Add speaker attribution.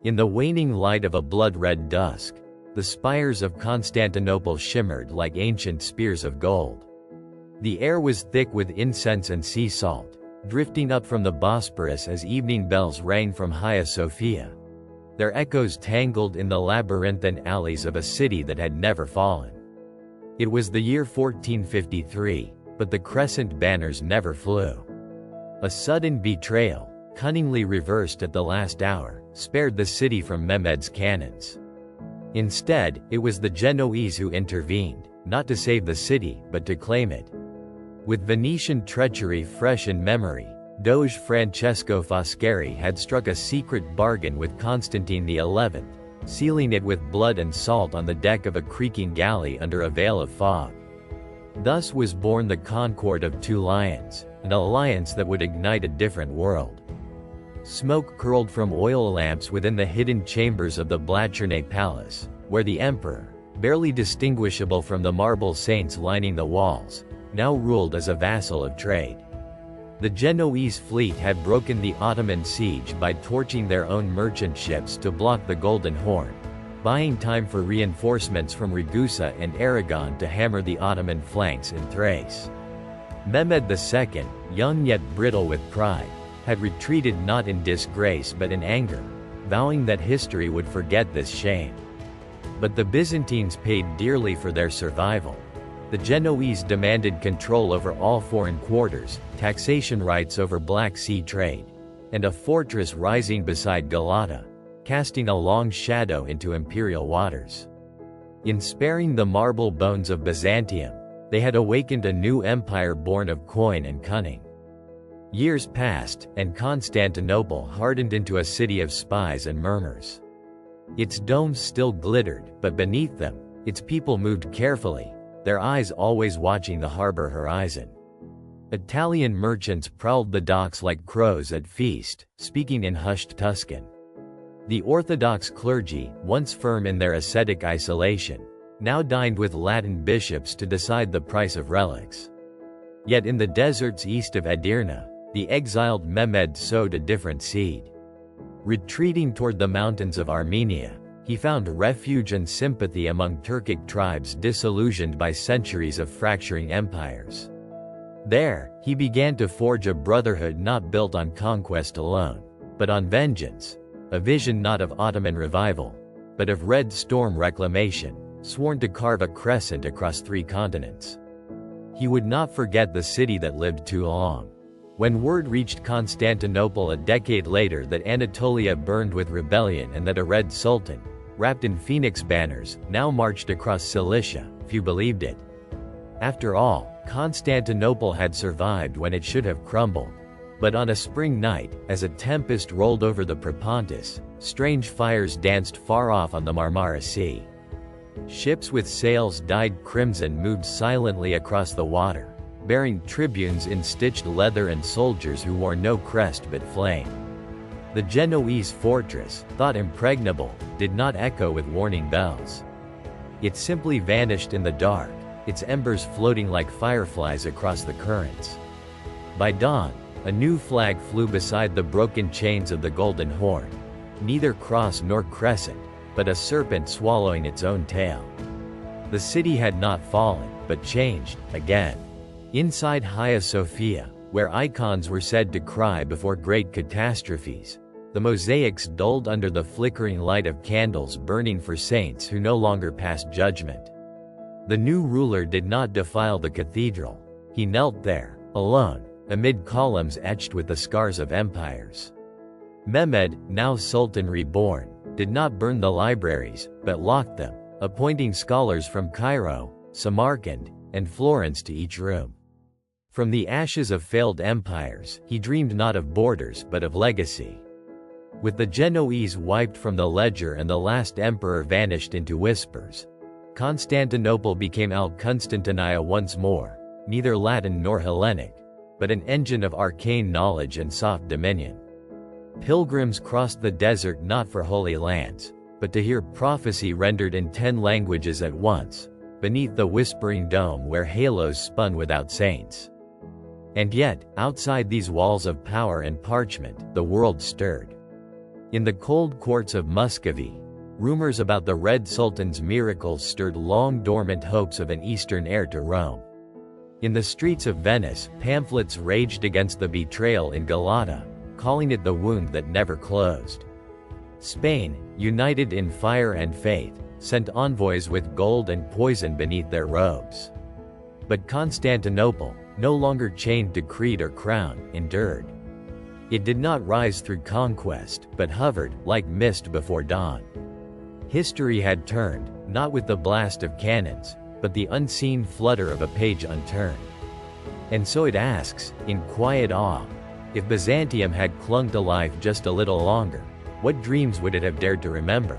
Speaker 1: In the waning light of a blood-red dusk, the spires of Constantinople shimmered like ancient spears of gold. The air was thick with incense and sea salt, drifting up from the Bosporus as evening bells rang from Hagia Sophia. Their echoes tangled in the labyrinthine alleys of a city that had never fallen. It was the year 1453, but the crescent banners never flew. A sudden betrayal, cunningly reversed at the last hour, spared the city from Mehmed's cannons. Instead, it was the Genoese who intervened, not to save the city, but to claim it. With Venetian treachery fresh in memory, Doge Francesco Foscari had struck a secret bargain with Constantine XI, sealing it with blood and salt on the deck of a creaking galley under a veil of fog. Thus was born the Concord of Two Lions, an alliance that would ignite a different world. Smoke curled from oil lamps within the hidden chambers of the Blachernay Palace, where the emperor, barely distinguishable from the marble saints lining the walls, now ruled as a vassal of trade. The Genoese fleet had broken the Ottoman siege by torching their own merchant ships to block the Golden Horn, buying time for reinforcements from Ragusa and Aragon to hammer the Ottoman flanks in Thrace. Mehmed II, young yet brittle with pride, had retreated not in disgrace but in anger, vowing that history would forget this shame. But the Byzantines paid dearly for their survival. The Genoese demanded control over all foreign quarters, taxation rights over Black Sea trade, and a fortress rising beside Galata, casting a long shadow into imperial waters. In sparing the marble bones of Byzantium, they had awakened a new empire born of coin and cunning. Years passed, and Constantinople hardened into a city of spies and murmurs. Its domes still glittered, but beneath them, its people moved carefully, their eyes always watching the harbor horizon. Italian merchants prowled the docks like crows at feast, speaking in hushed Tuscan. The Orthodox clergy, once firm in their ascetic isolation, now dined with Latin bishops to decide the price of relics. Yet in the deserts east of Edirne, the exiled Mehmed sowed a different seed. Retreating toward the mountains of Armenia, he found refuge and sympathy among Turkic tribes disillusioned by centuries of fracturing empires. There, he began to forge a brotherhood not built on conquest alone, but on vengeance, a vision not of Ottoman revival, but of Red Storm reclamation, sworn to carve a crescent across 3 continents. He would not forget the city that lived too long. When word reached Constantinople a decade later that Anatolia burned with rebellion and that a Red Sultan, wrapped in phoenix banners, now marched across Cilicia, few believed it. After all, Constantinople had survived when it should have crumbled. But on a spring night, as a tempest rolled over the Propontis, strange fires danced far off on the Marmara Sea. Ships with sails dyed crimson moved silently across the water, bearing tribunes in stitched leather and soldiers who wore no crest but flame. The Genoese fortress, thought impregnable, did not echo with warning bells. It simply vanished in the dark, its embers floating like fireflies across the currents. By dawn, a new flag flew beside the broken chains of the Golden Horn, neither cross nor crescent, but a serpent swallowing its own tail. The city had not fallen, but changed, again. Inside Hagia Sophia, where icons were said to cry before great catastrophes, the mosaics dulled under the flickering light of candles burning for saints who no longer passed judgment. The new ruler did not defile the cathedral. He knelt there, alone, amid columns etched with the scars of empires. Mehmed, now Sultan reborn, did not burn the libraries, but locked them, appointing scholars from Cairo, Samarkand, and Florence to each room. From the ashes of failed empires, he dreamed not of borders but of legacy. With the Genoese wiped from the ledger and the last emperor vanished into whispers, Constantinople became Al-Constantinia once more, neither Latin nor Hellenic, but an engine of arcane knowledge and soft dominion. Pilgrims crossed the desert not for holy lands, but to hear prophecy rendered in 10 languages at once, beneath the whispering dome where halos spun without saints. And yet, outside these walls of power and parchment, the world stirred. In the cold courts of Muscovy, rumors about the Red Sultan's miracles stirred long-dormant hopes of an Eastern heir to Rome. In the streets of Venice, pamphlets raged against the betrayal in Galata, calling it the wound that never closed. Spain, united in fire and faith, sent envoys with gold and poison beneath their robes. But Constantinople, no longer chained to creed or crown, endured. It did not rise through conquest, but hovered, like mist before dawn. History had turned, not with the blast of cannons, but the unseen flutter of a page unturned. And so it asks, in quiet awe, if Byzantium had clung to life just a little longer, what dreams would it have dared to remember?